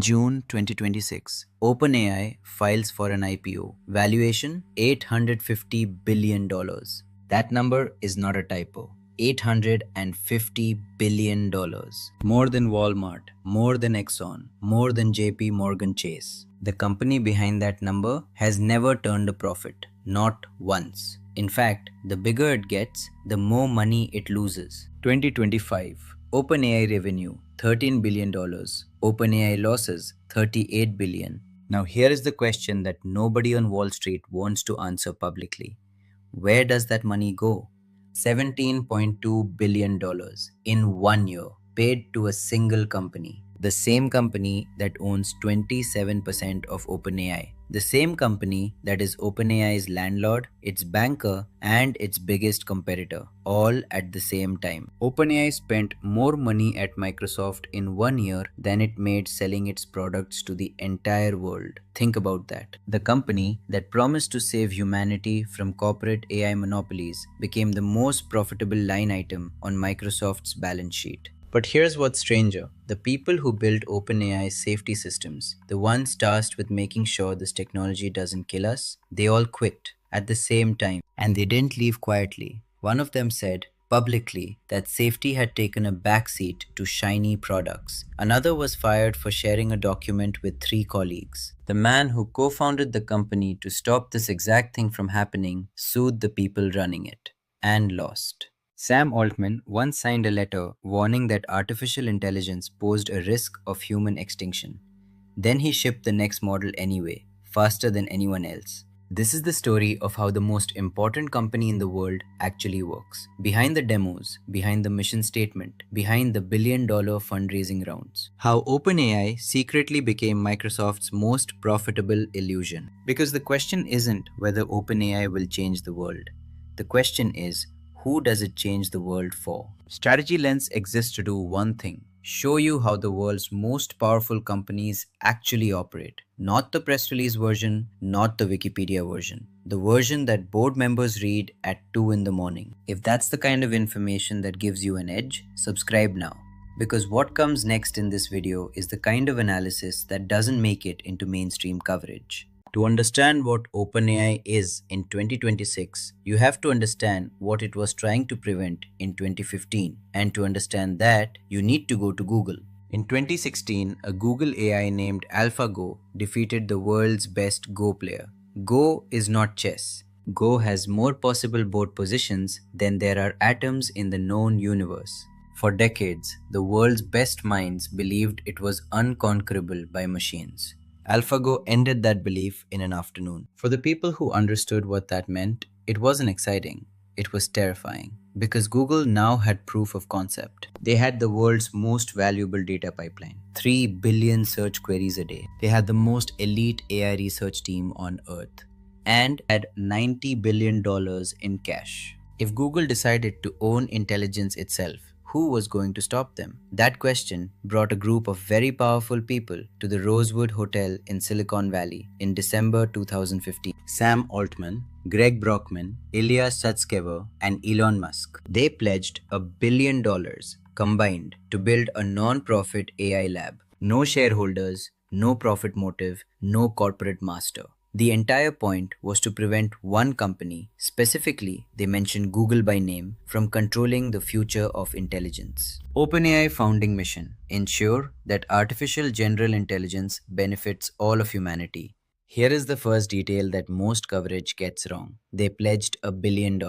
June 2026, OpenAI files for an IPO. Valuation $850 billion. That number is not a typo. $850 billion. More than Walmart, more than Exxon, more than JP Morgan Chase. The company behind that number has never turned a profit. Not once. In fact, the bigger it gets, the more money it loses. 2025. OpenAI revenue $13 billion. OpenAI losses $38 billion. Now here is the question that nobody on Wall Street wants to answer publicly. Where does that money go? $17.2 billion in 1 year paid to a single company. The same company that owns 27% of OpenAI. The same company that is OpenAI's landlord, its banker, and its biggest competitor, all at the same time. OpenAI spent more money at Microsoft in 1 year than it made selling its products to the entire world. Think about that. The company that promised to save humanity from corporate AI monopolies became the most profitable line item on Microsoft's balance sheet. But here's what's stranger. The people who built OpenAI's safety systems, the ones tasked with making sure this technology doesn't kill us, they all quit at the same time. And they didn't leave quietly. One of them said publicly that safety had taken a backseat to shiny products. Another was fired for sharing a document with 3 colleagues. The man who co-founded the company to stop this exact thing from happening sued the people running it and lost. Sam Altman once signed a letter warning that artificial intelligence posed a risk of human extinction. Then he shipped the next model anyway, faster than anyone else. This is the story of how the most important company in the world actually works. Behind the demos, behind the mission statement, behind the billion-dollar fundraising rounds. How OpenAI secretly became Microsoft's most profitable illusion. Because the question isn't whether OpenAI will change the world. The question is, who does it change the world for? Strategy Lens exists to do one thing: show you how the world's most powerful companies actually operate. Not the press release version, not the Wikipedia version. The version that board members read at 2 in the morning. If that's the kind of information that gives you an edge, subscribe now. Because what comes next in this video is the kind of analysis that doesn't make it into mainstream coverage. To understand what OpenAI is in 2026, you have to understand what it was trying to prevent in 2015. And to understand that, you need to go to Google. In 2016, a Google AI named AlphaGo defeated the world's best Go player. Go is not chess. Go has more possible board positions than there are atoms in the known universe. For decades, the world's best minds believed it was unconquerable by machines. AlphaGo ended that belief in an afternoon. For the people who understood what that meant, it wasn't exciting. It was terrifying. Because Google now had proof of concept. They had the world's most valuable data pipeline. 3 billion search queries a day. They had the most elite AI research team on Earth. And had $90 billion in cash. If Google decided to own intelligence itself, who was going to stop them? That question brought a group of very powerful people to the Rosewood Hotel in Silicon Valley in December 2015. Sam Altman, Greg Brockman, Ilya Sutskever, and Elon Musk. They pledged $1 billion combined to build a non-profit AI lab. No shareholders, no profit motive, no corporate master. The entire point was to prevent one company, specifically they mentioned Google by name, from controlling the future of intelligence. OpenAI founding mission: ensure that artificial general intelligence benefits all of humanity. Here is the first detail that most coverage gets wrong. They pledged $1 billion.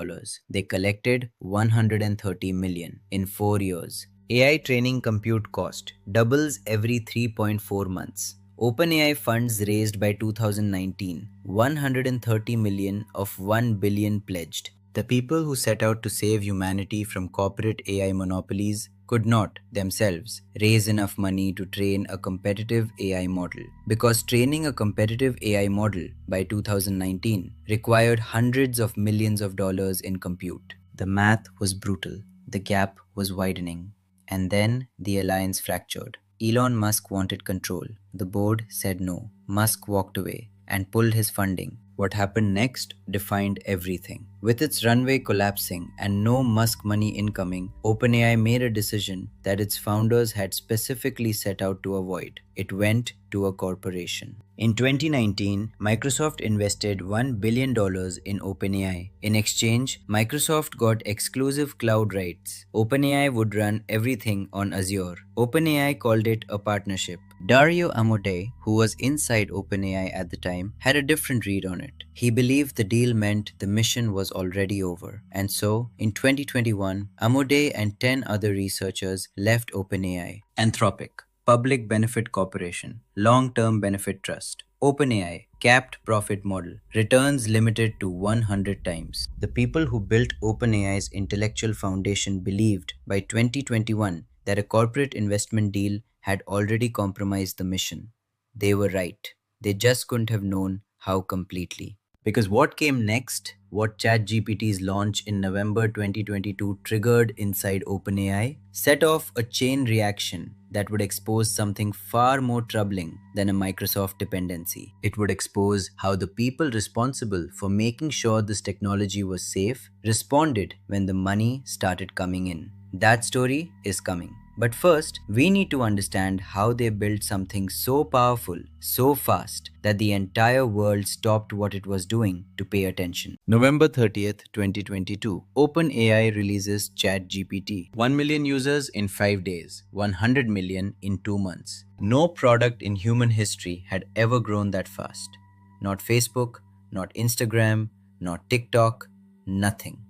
They collected $130 million in 4 years. AI training compute cost doubles every 3.4 months. OpenAI funds raised by 2019, $130 million of $1 billion pledged. The people who set out to save humanity from corporate AI monopolies could not, themselves, raise enough money to train a competitive AI model. Because training a competitive AI model by 2019 required hundreds of millions of dollars in compute. The math was brutal. The gap was widening. And then the alliance fractured. Elon Musk wanted control. The board said no. Musk walked away and pulled his funding. What happened next defined everything. With its runway collapsing and no Musk money incoming, OpenAI made a decision that its founders had specifically set out to avoid. It went to a corporation. In 2019, Microsoft invested $1 billion in OpenAI. In exchange, Microsoft got exclusive cloud rights. OpenAI would run everything on Azure. OpenAI called it a partnership. Dario Amodei, who was inside OpenAI at the time, had a different read on it. He believed the deal meant the mission was already over. And so, in 2021, Amodei and 10 other researchers left OpenAI. Anthropic, Public Benefit Corporation, Long-Term Benefit Trust. OpenAI, capped profit model, returns limited to 100 times. The people who built OpenAI's intellectual foundation believed by 2021 that a corporate investment deal had already compromised the mission. They were right. They just couldn't have known how completely. Because what came next, what ChatGPT's launch in November 2022 triggered inside OpenAI, set off a chain reaction that would expose something far more troubling than a Microsoft dependency. It would expose how the people responsible for making sure this technology was safe responded when the money started coming in. That story is coming. But first, we need to understand how they built something so powerful, so fast, that the entire world stopped what it was doing to pay attention. November 30th, 2022, OpenAI releases ChatGPT. 1 million users in 5 days, 100 million in 2 months. No product in human history had ever grown that fast. Not Facebook, not Instagram, not TikTok, nothing.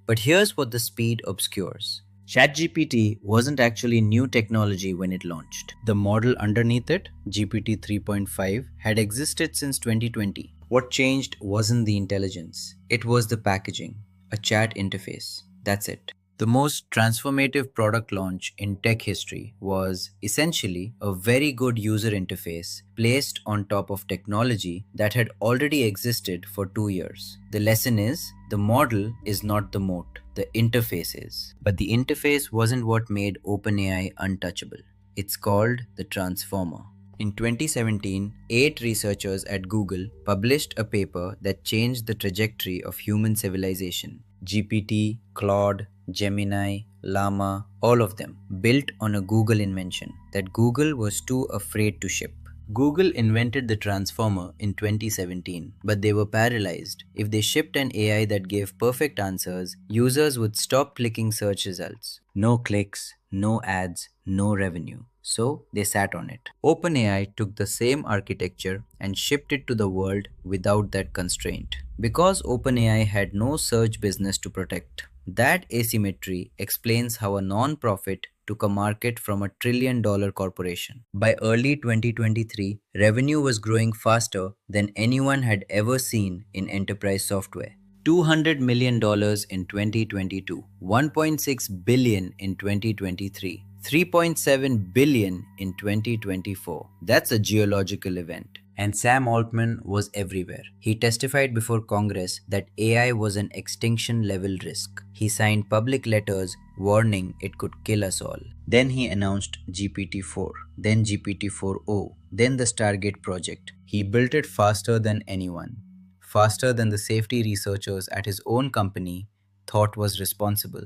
But here's what the speed obscures. ChatGPT wasn't actually new technology when it launched. The model underneath it, GPT 3.5, had existed since 2020. What changed wasn't the intelligence, it was the packaging, a chat interface. That's it. The most transformative product launch in tech history was essentially a very good user interface placed on top of technology that had already existed for 2 years. The lesson is, the model is not the moat, the interface is. But the interface wasn't what made OpenAI untouchable. It's called the transformer. In 2017, 8 researchers at Google published a paper that changed the trajectory of human civilization. GPT, Claude, Gemini, Llama, all of them built on a Google invention that Google was too afraid to ship. Google invented the transformer in 2017, but they were paralyzed. If they shipped an AI that gave perfect answers, users would stop clicking search results. No clicks, no ads, no revenue. So they sat on it. OpenAI took the same architecture and shipped it to the world without that constraint. Because OpenAI had no search business to protect, that asymmetry explains how a non-profit took a market from $1 trillion corporation. By early 2023, revenue was growing faster than anyone had ever seen in enterprise software. $200 million in 2022, $1.6 billion in 2023, $3.7 billion in 2024. That's a geological event. And Sam Altman was everywhere. He testified before Congress that AI was an extinction-level risk. He signed public letters warning it could kill us all. Then he announced GPT-4, then GPT-4o, then the Stargate project. He built it faster than anyone, faster than the safety researchers at his own company thought was responsible.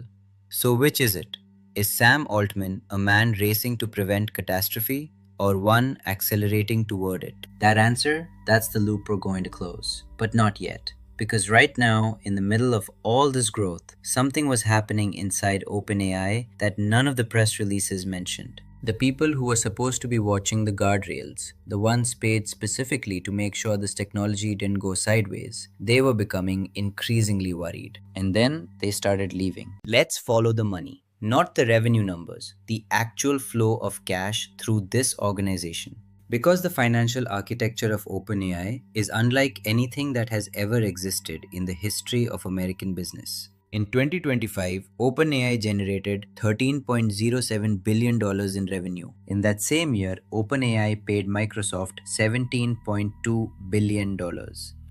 So which is it? Is Sam Altman a man racing to prevent catastrophe, or one accelerating toward it? That answer, that's the loop we're going to close. But not yet. Because right now, in the middle of all this growth, something was happening inside OpenAI that none of the press releases mentioned. The people who were supposed to be watching the guardrails, the ones paid specifically to make sure this technology didn't go sideways, they were becoming increasingly worried. And then they started leaving. Let's follow the money. Not the revenue numbers, the actual flow of cash through this organization. Because the financial architecture of OpenAI is unlike anything that has ever existed in the history of American business. In 2025, OpenAI generated $13.07 billion in revenue. In that same year, OpenAI paid Microsoft $17.2 billion.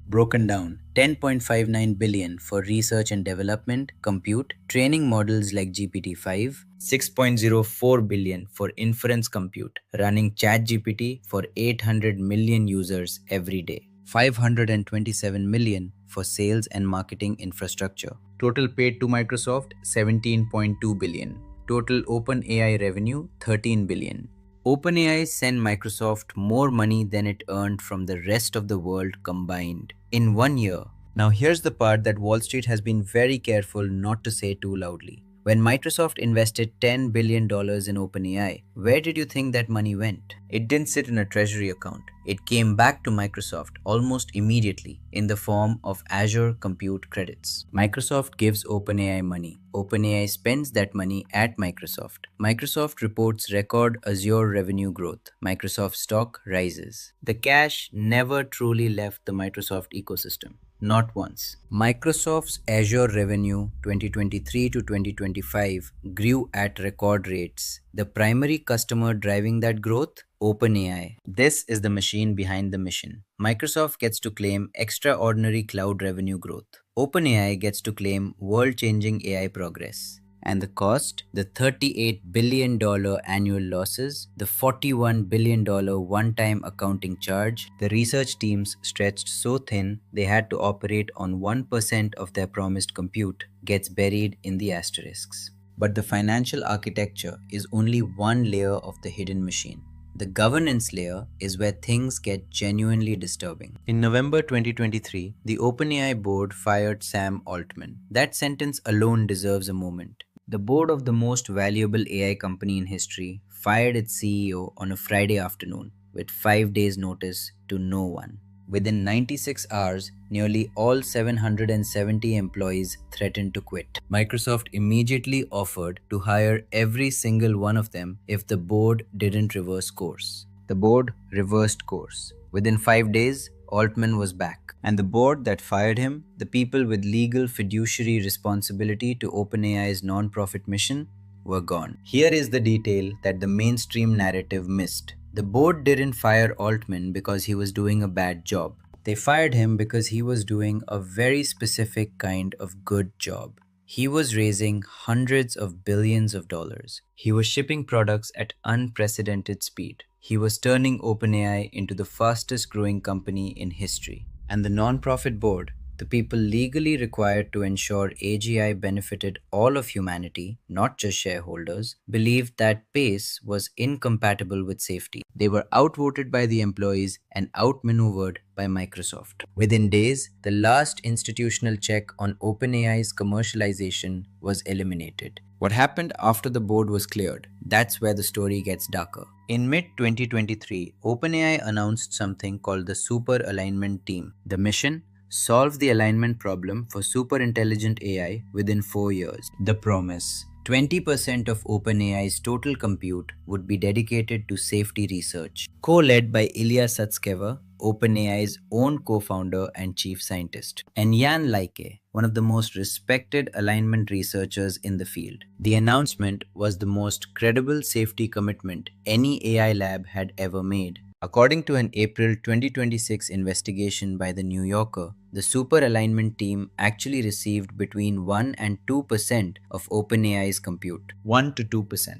Broken down, $10.59 billion for research and development, compute, training models like GPT-5, $6.04 billion for inference compute, running ChatGPT for 800 million users every day. $527 million for sales and marketing infrastructure. Total paid to Microsoft, $17.2 billion. Total OpenAI revenue, $13 billion. OpenAI sent Microsoft more money than it earned from the rest of the world combined in 1 year. Now, here's the part that Wall Street has been very careful not to say too loudly. When Microsoft invested $10 billion in OpenAI, where did you think that money went? It didn't sit in a treasury account. It came back to Microsoft almost immediately in the form of Azure Compute credits. Microsoft gives OpenAI money. OpenAI spends that money at Microsoft. Microsoft reports record Azure revenue growth. Microsoft stock rises. The cash never truly left the Microsoft ecosystem. Not once. Microsoft's Azure revenue 2023 to 2025 grew at record rates. The primary customer driving that growth? OpenAI. This is the machine behind the mission. Microsoft gets to claim extraordinary cloud revenue growth. OpenAI gets to claim world-changing AI progress. And the cost? The $38 billion annual losses, the $41 billion one-time accounting charge. The research teams stretched so thin they had to operate on 1% of their promised compute gets buried in the asterisks. But the financial architecture is only one layer of the hidden machine. The governance layer is where things get genuinely disturbing. In November 2023, the OpenAI board fired Sam Altman. That sentence alone deserves a moment. The board of the most valuable AI company in history fired its CEO on a Friday afternoon with 5 days' notice to no one. Within 96 hours, nearly all 770 employees threatened to quit. Microsoft immediately offered to hire every single one of them if the board didn't reverse course. The board reversed course. Within 5 days, Altman was back. And the board that fired him, the people with legal fiduciary responsibility to OpenAI's non-profit mission, were gone. Here is the detail that the mainstream narrative missed. The board didn't fire Altman because he was doing a bad job. They fired him because he was doing a very specific kind of good job. He was raising hundreds of billions of dollars. He was shipping products at unprecedented speed. He was turning OpenAI into the fastest growing company in history. And the non-profit board, the people legally required to ensure AGI benefited all of humanity, not just shareholders, believed that pace was incompatible with safety. They were outvoted by the employees and outmaneuvered by Microsoft. Within days, the last institutional check on OpenAI's commercialization was eliminated. What happened after the board was cleared? That's where the story gets darker. In mid-2023, OpenAI announced something called the Super Alignment Team. The mission? Solve the alignment problem for super intelligent AI within 4 years. The promise: 20% of OpenAI's total compute would be dedicated to safety research. Co-led by Ilya Sutskever, OpenAI's own co-founder and chief scientist, and Jan Leike, one of the most respected alignment researchers in the field. The announcement was the most credible safety commitment any AI lab had ever made. According to an April 2026 investigation by The New Yorker, the Super Alignment team actually received between 1 and 2% of OpenAI's compute. 1 to 2%.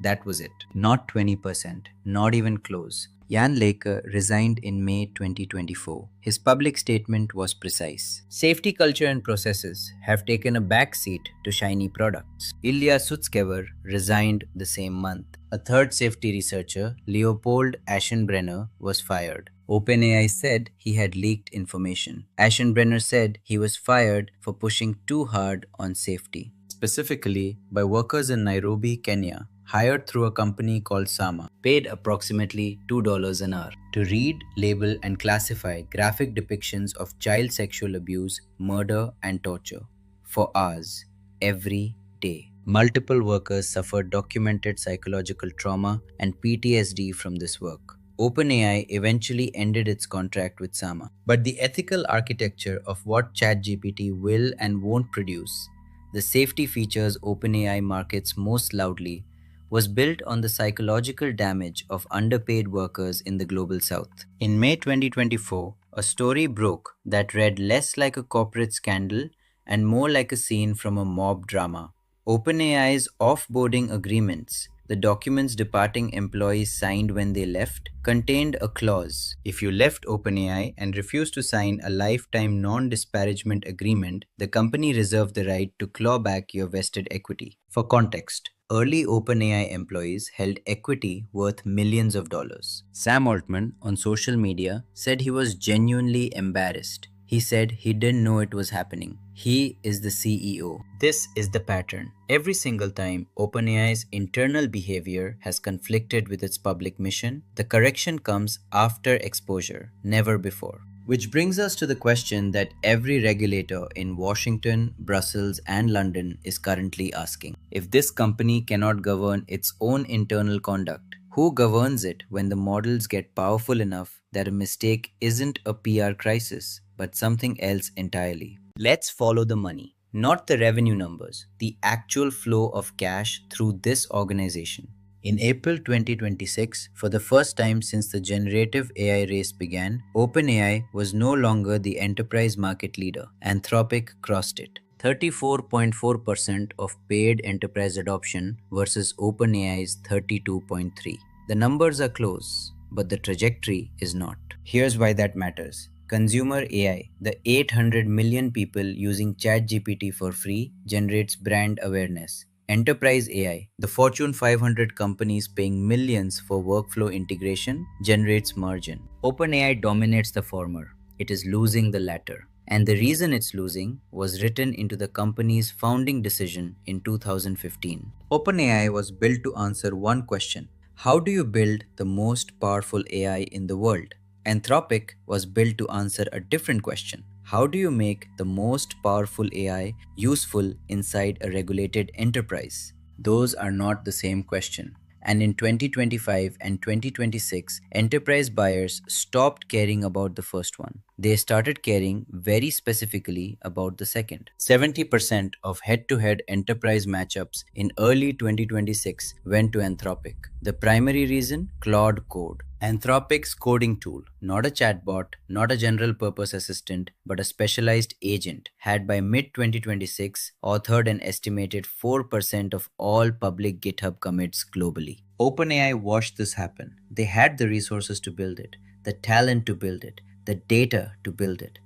That was it. Not 20%. Not even close. Jan Leike resigned in May 2024. His public statement was precise. Safety culture and processes have taken a backseat to shiny products. Ilya Sutskever resigned the same month. A third safety researcher, Leopold Aschenbrenner, was fired. OpenAI said he had leaked information. Aschenbrenner said he was fired for pushing too hard on safety, specifically by workers in Nairobi, Kenya, hired through a company called Sama, paid approximately $2 an hour to read, label, and classify graphic depictions of child sexual abuse, murder, and torture for hours, every day. Multiple workers suffered documented psychological trauma and PTSD from this work. OpenAI eventually ended its contract with Sama. But the ethical architecture of what ChatGPT will and won't produce, the safety features OpenAI markets most loudly, was built on the psychological damage of underpaid workers in the global south. In May 2024, a story broke that read less like a corporate scandal and more like a scene from a mob drama. OpenAI's offboarding agreements The documents departing employees signed when they left contained a clause. If you left OpenAI and refused to sign a lifetime non-disparagement agreement, the company reserved the right to claw back your vested equity. For context, early OpenAI employees held equity worth millions of dollars. Sam Altman on social media said he was genuinely embarrassed. He said he didn't know it was happening. He is the CEO. This is the pattern. Every single time OpenAI's internal behavior has conflicted with its public mission, the correction comes after exposure, never before. Which brings us to the question that every regulator in Washington, Brussels, and London is currently asking. If this company cannot govern its own internal conduct, who governs it when the models get powerful enough that a mistake isn't a PR crisis, but something else entirely? Let's follow the money, not the revenue numbers, the actual flow of cash through this organization. In April 2026, for the first time since the generative AI race began, OpenAI was no longer the enterprise market leader. Anthropic crossed it. 34.4% of paid enterprise adoption versus OpenAI's 32.3. The numbers are close, but the trajectory is not. Here's why that matters. Consumer AI, the 800 million people using ChatGPT for free, generates brand awareness. Enterprise AI, the Fortune 500 companies paying millions for workflow integration, generates margin. OpenAI dominates the former. It is losing the latter. And the reason it's losing was written into the company's founding decision in 2015. OpenAI was built to answer one question: how do you build the most powerful AI in the world? Anthropic was built to answer a different question: how do you make the most powerful AI useful inside a regulated enterprise? Those are not the same question. And in 2025 and 2026, enterprise buyers stopped caring about the first one. They started caring very specifically about the second. 70% of head-to-head enterprise matchups in early 2026 went to Anthropic. The primary reason? Claude Code. Anthropic's coding tool, not a chatbot, not a general purpose assistant, but a specialized agent, had by mid 2026 authored an estimated 4% of all public GitHub commits globally. OpenAI watched this happen. They had the resources to build it, the talent to build it, the data to build it.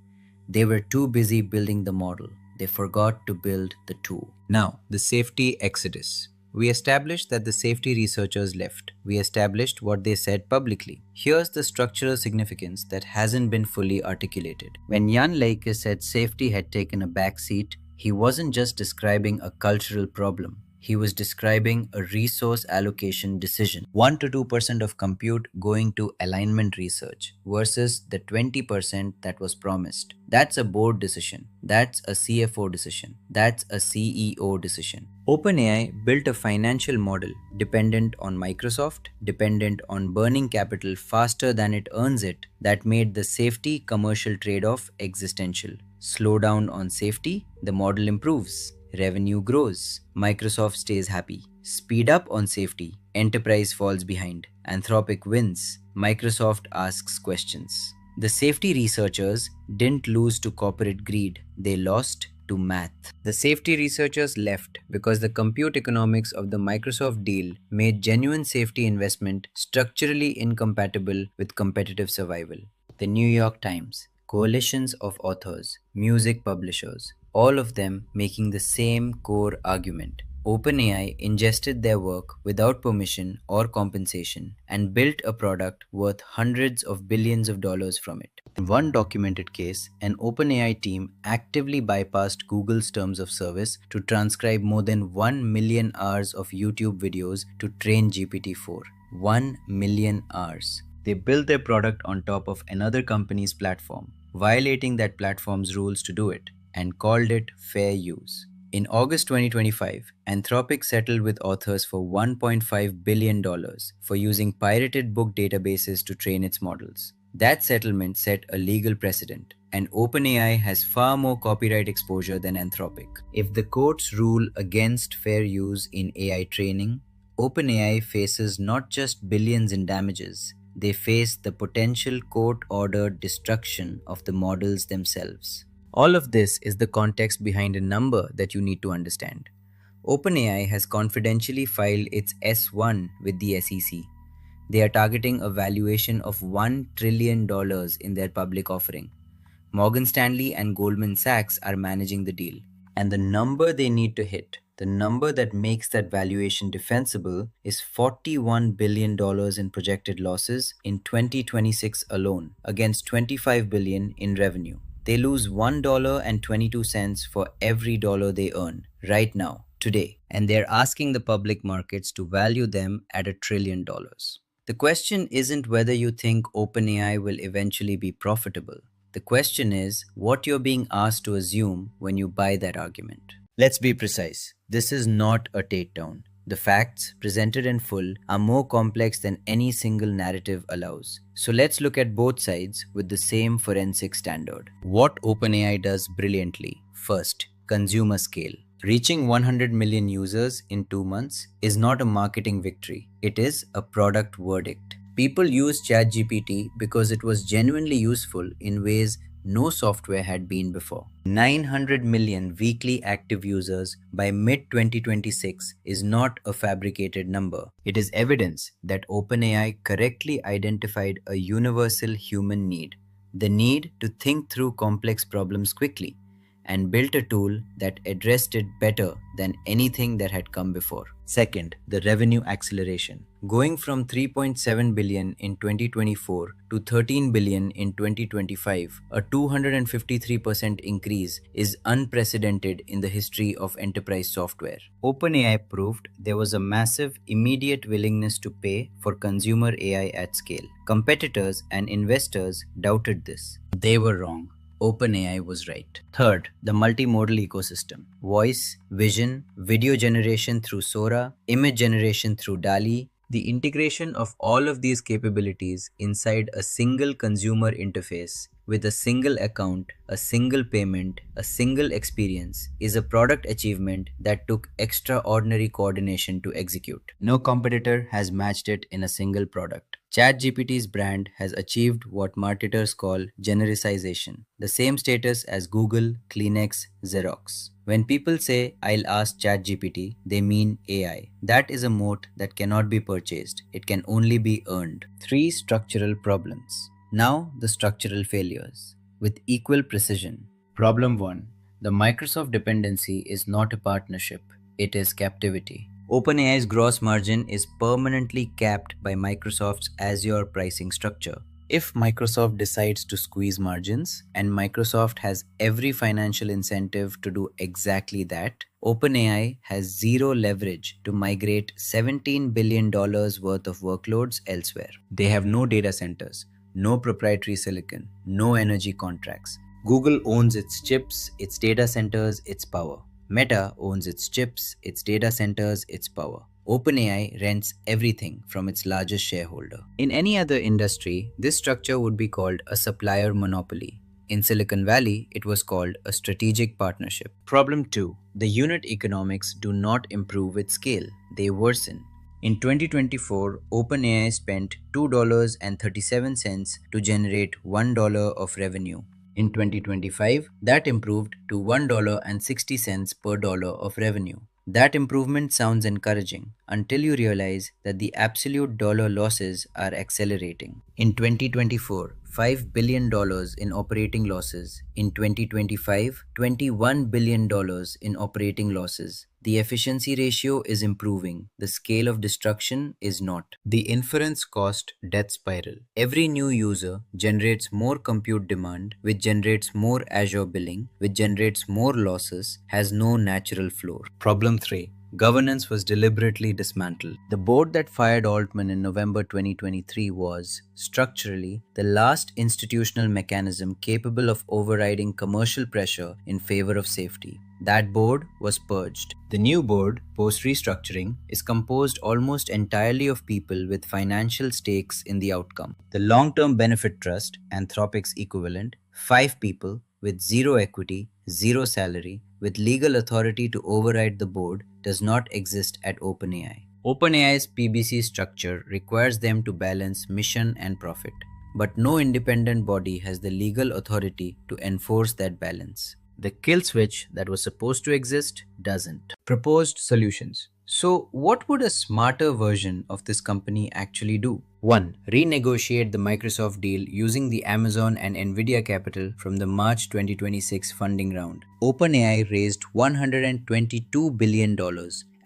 They were too busy building the model. They forgot to build the tool. Now, the safety exodus. We established that the safety researchers left. We established what they said publicly. Here's the structural significance that hasn't been fully articulated. When Jan Leike said safety had taken a backseat, he wasn't just describing a cultural problem. He was describing a resource allocation decision. 1 to 2% of compute going to alignment research versus the 20% that was promised. That's a board decision. That's a CFO decision. That's a CEO decision. OpenAI built a financial model dependent on Microsoft, dependent on burning capital faster than it earns it, that made the safety commercial trade-off existential. Slow down on safety, the model improves. Revenue grows. Microsoft stays happy. Speed up on safety. Enterprise falls behind. Anthropic wins. Microsoft asks questions. The safety researchers didn't lose to corporate greed. They lost to math. The safety researchers left because the compute economics of the Microsoft deal made genuine safety investment structurally incompatible with competitive survival. The New York Times, coalitions of authors, music publishers, all of them making the same core argument. OpenAI ingested their work without permission or compensation and built a product worth hundreds of billions of dollars from it. In one documented case, an OpenAI team actively bypassed Google's terms of service to transcribe more than 1 million hours of YouTube videos to train GPT-4. 1 million hours. They built their product on top of another company's platform, violating that platform's rules to do it, and called it fair use. In August 2025, Anthropic settled with authors for $1.5 billion for using pirated book databases to train its models. That settlement set a legal precedent, and OpenAI has far more copyright exposure than Anthropic. If the courts rule against fair use in AI training, OpenAI faces not just billions in damages, they face the potential court-ordered destruction of the models themselves. All of this is the context behind a number that you need to understand. OpenAI has confidentially filed its S1 with the SEC. They are targeting a valuation of $1 trillion in their public offering. Morgan Stanley and Goldman Sachs are managing the deal. And the number they need to hit, the number that makes that valuation defensible, is $41 billion in projected losses in 2026 alone, against $25 billion in revenue. They lose $1.22 for every dollar they earn right now, today, and they're asking the public markets to value them at $1 trillion. The question isn't whether you think OpenAI will eventually be profitable. The question is what you're being asked to assume when you buy that argument. Let's be precise. This is not a takedown. The facts, presented in full, are more complex than any single narrative allows. So let's look at both sides with the same forensic standard. What OpenAI does brilliantly. First, consumer scale. Reaching 100 million users in 2 months is not a marketing victory. It is a product verdict. People used ChatGPT because it was genuinely useful in ways no software had been before. 900 million weekly active users by mid-2026 is not a fabricated number. It is evidence that OpenAI correctly identified a universal human need, the need to think through complex problems quickly, and built a tool that addressed it better than anything that had come before. Second, the revenue acceleration. Going from 3.7 billion in 2024 to 13 billion in 2025, a 253% increase, is unprecedented in the history of enterprise software. OpenAI proved there was a massive, immediate willingness to pay for consumer AI at scale. Competitors and investors doubted this. They were wrong. OpenAI was right. Third, the multimodal ecosystem. Voice, vision, video generation through Sora, image generation through DALL-E. The integration of all of these capabilities inside a single consumer interface with a single account, a single payment, a single experience is a product achievement that took extraordinary coordination to execute. No competitor has matched it in a single product. ChatGPT's brand has achieved what marketers call genericization, the same status as Google, Kleenex, Xerox. When people say, I'll ask ChatGPT, they mean AI. That is a moat that cannot be purchased. It can only be earned. 3 structural problems. Now, the structural failures. With equal precision. Problem 1. The Microsoft dependency is not a partnership. It is captivity. OpenAI's gross margin is permanently capped by Microsoft's Azure pricing structure. If Microsoft decides to squeeze margins, and Microsoft has every financial incentive to do exactly that, OpenAI has zero leverage to migrate $17 billion worth of workloads elsewhere. They have no data centers, no proprietary silicon, no energy contracts. Google owns its chips, its data centers, its power. Meta owns its chips, its data centers, its power. OpenAI rents everything from its largest shareholder. In any other industry, this structure would be called a supplier monopoly. In Silicon Valley, it was called a strategic partnership. Problem 2. The unit economics do not improve with scale, they worsen. In 2024, OpenAI spent $2.37 to generate $1 of revenue. In 2025, that improved to $1.60 per dollar of revenue. That improvement sounds encouraging until you realize that the absolute dollar losses are accelerating. In 2024, $5 billion in operating losses. In 2025, $21 billion in operating losses. The efficiency ratio is improving. The scale of destruction is not. The inference cost death spiral. Every new user generates more compute demand, which generates more Azure billing, which generates more losses, has no natural floor. Problem 3. Governance was deliberately dismantled. The board that fired Altman in November 2023 was, structurally, the last institutional mechanism capable of overriding commercial pressure in favor of safety. That board was purged. The new board, post-restructuring, is composed almost entirely of people with financial stakes in the outcome. The long-term benefit trust, Anthropic's equivalent, 5 people with zero equity, zero salary, with legal authority to override the board, does not exist at OpenAI. OpenAI's PBC structure requires them to balance mission and profit, but no independent body has the legal authority to enforce that balance. The kill switch that was supposed to exist doesn't. Proposed solutions. So, what would a smarter version of this company actually do? 1. Renegotiate the Microsoft deal using the Amazon and Nvidia capital from the March 2026 funding round. OpenAI raised $122 billion.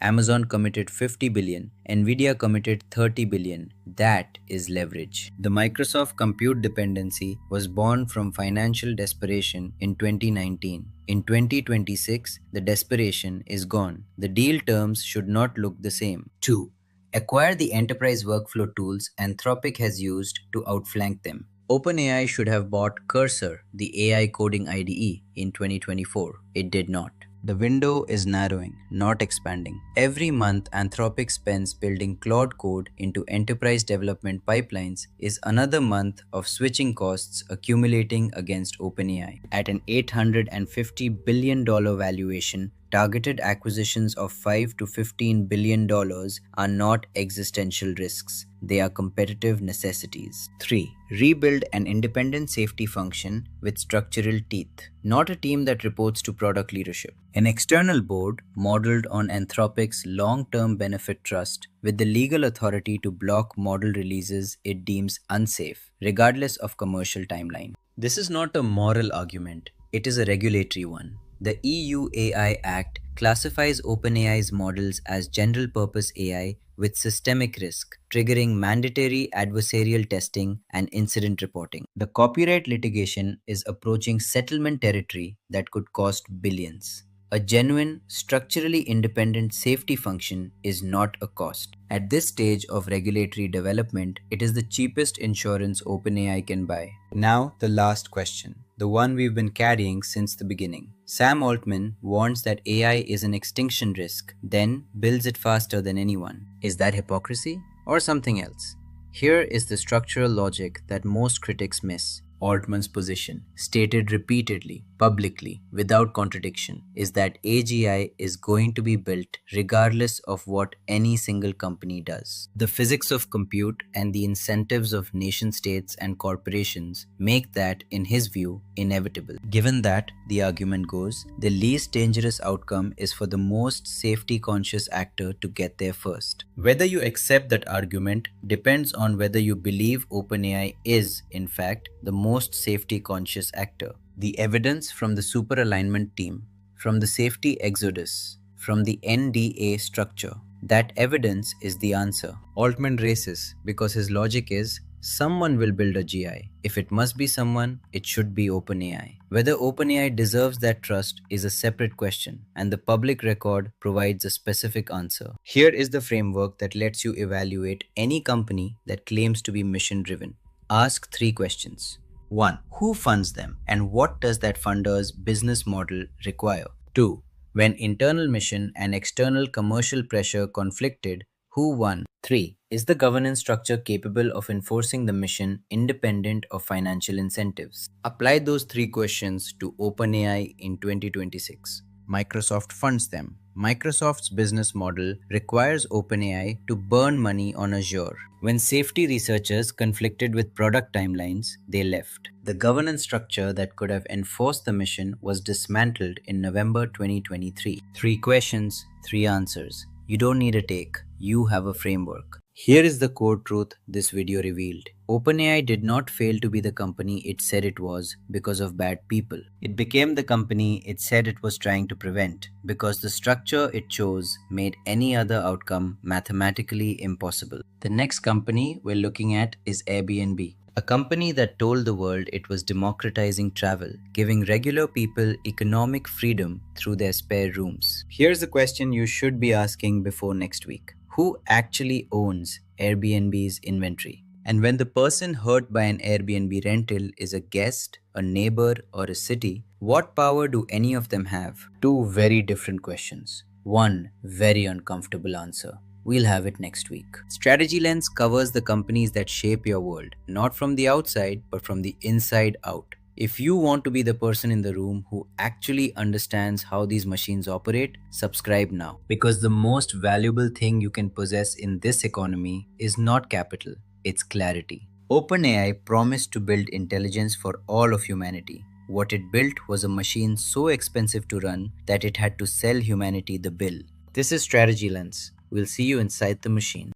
Amazon committed 50 billion, Nvidia committed 30 billion. That is leverage. The Microsoft compute dependency was born from financial desperation in 2019. In 2026, the desperation is gone. The deal terms should not look the same. 2. Acquire the enterprise workflow tools Anthropic has used to outflank them. OpenAI should have bought Cursor, the AI coding IDE, in 2024. It did not. The window is narrowing, not expanding. Every month, Anthropic spends building Claude code into enterprise development pipelines is another month of switching costs accumulating against OpenAI. At an $850 billion valuation, targeted acquisitions of $5 to $15 billion are not existential risks. They are competitive necessities. 3. Rebuild an independent safety function with structural teeth, not a team that reports to product leadership. An external board modeled on Anthropic's long-term benefit trust with the legal authority to block model releases it deems unsafe, regardless of commercial timeline. This is not a moral argument, it is a regulatory one. The EU AI Act classifies OpenAI's models as general-purpose AI with systemic risk, triggering mandatory adversarial testing and incident reporting. The copyright litigation is approaching settlement territory that could cost billions. A genuine, structurally independent safety function is not a cost. At this stage of regulatory development, it is the cheapest insurance OpenAI can buy. Now, the last question, the one we've been carrying since the beginning. Sam Altman warns that AI is an extinction risk, then builds it faster than anyone. Is that hypocrisy or something else? Here is the structural logic that most critics miss. Altman's position, stated repeatedly, publicly, without contradiction, is that AGI is going to be built regardless of what any single company does. The physics of compute and the incentives of nation states and corporations make that, in his view, inevitable. Given that, the argument goes, the least dangerous outcome is for the most safety-conscious actor to get there first. Whether you accept that argument depends on whether you believe OpenAI is, in fact, the most safety-conscious actor. The evidence from the superalignment team, from the safety exodus, from the NDA structure, that evidence is the answer. Altman races because his logic is, someone will build a GI. If it must be someone, it should be OpenAI. Whether OpenAI deserves that trust is a separate question, and the public record provides a specific answer. Here is the framework that lets you evaluate any company that claims to be mission-driven. Ask 3 questions. 1. Who funds them, and what does that funder's business model require? 2. When internal mission and external commercial pressure conflicted, who won? 3. Is the governance structure capable of enforcing the mission independent of financial incentives? Apply those 3 questions to OpenAI in 2026. Microsoft funds them. Microsoft's business model requires OpenAI to burn money on Azure. When safety researchers conflicted with product timelines, they left. The governance structure that could have enforced the mission was dismantled in November 2023. 3 questions, 3 answers. You don't need a take, you have a framework. Here is the core truth this video revealed. OpenAI did not fail to be the company it said it was because of bad people. It became the company it said it was trying to prevent because the structure it chose made any other outcome mathematically impossible. The next company we're looking at is Airbnb. A company that told the world it was democratizing travel, giving regular people economic freedom through their spare rooms. Here's a question you should be asking before next week. Who actually owns Airbnb's inventory? And when the person hurt by an Airbnb rental is a guest, a neighbor, or a city, what power do any of them have? 2 very different questions. 1 very uncomfortable answer. We'll have it next week. Strategy Lens covers the companies that shape your world, not from the outside, but from the inside out. If you want to be the person in the room who actually understands how these machines operate, subscribe now. Because the most valuable thing you can possess in this economy is not capital, it's clarity. OpenAI promised to build intelligence for all of humanity. What it built was a machine so expensive to run that it had to sell humanity the bill. This is Strategy Lens. We'll see you inside the machine.